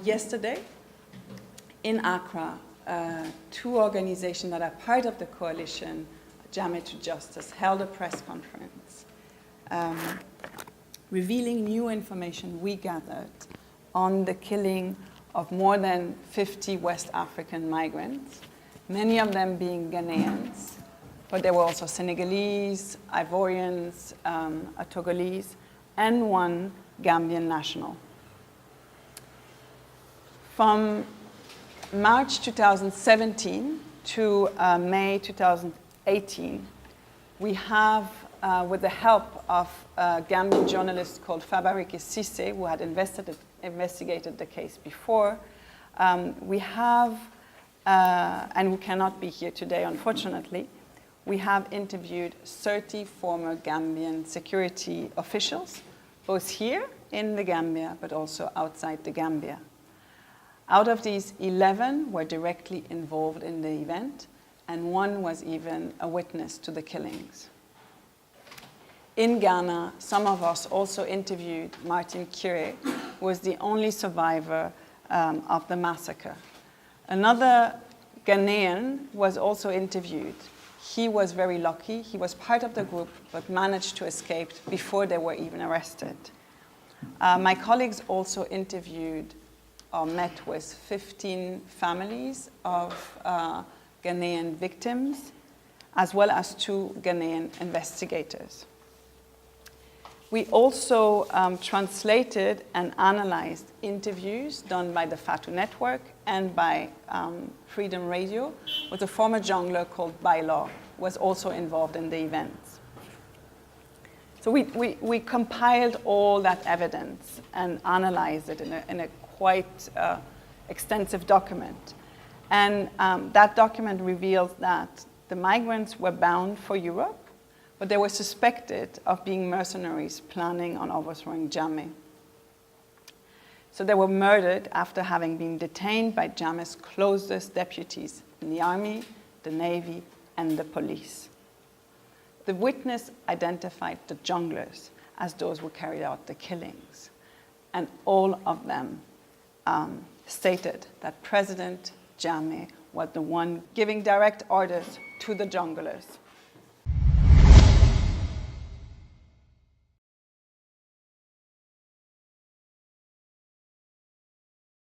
Yesterday, in Accra, two organizations that are part of the coalition, Jammeh to Justice, held a press conference revealing new information we gathered on the killing of more than 50 West African migrants, many of them being Ghanaians, but there were also Senegalese, Ivorians, a Togolese, and one Gambian national. From March 2017 to May 2018, we have, with the help of a Gambian journalist called Fabarike Cisse, who had investigated the case before, we have, and who cannot be here today, unfortunately, we have interviewed 30 former Gambian security officials, both here in the Gambia, but also outside the Gambia. Out of these, 11 were directly involved in the event, and one was even a witness to the killings. In Ghana, some of us also interviewed Martin Kire, who was the only survivor of the massacre. Another Ghanaian was also interviewed. He was very lucky. He was part of the group, but managed to escape before they were even arrested. My colleagues also interviewed or met with 15 families of Ghanaian victims, as well as 2 Ghanaian investigators. We also translated and analyzed interviews done by the Fatu Network and by Freedom Radio with a former jungler called Bailo, who was also involved in the events. So we compiled all that evidence and analyzed it in a quite extensive document. And that document reveals that the migrants were bound for Europe, but they were suspected of being mercenaries planning on overthrowing Jammeh. So they were murdered after having been detained by Jammeh's closest deputies in the army, the navy, and the police. The witness identified the junglers as those who carried out the killings, and all of them stated that President Jammeh was the one giving direct orders to the junglers.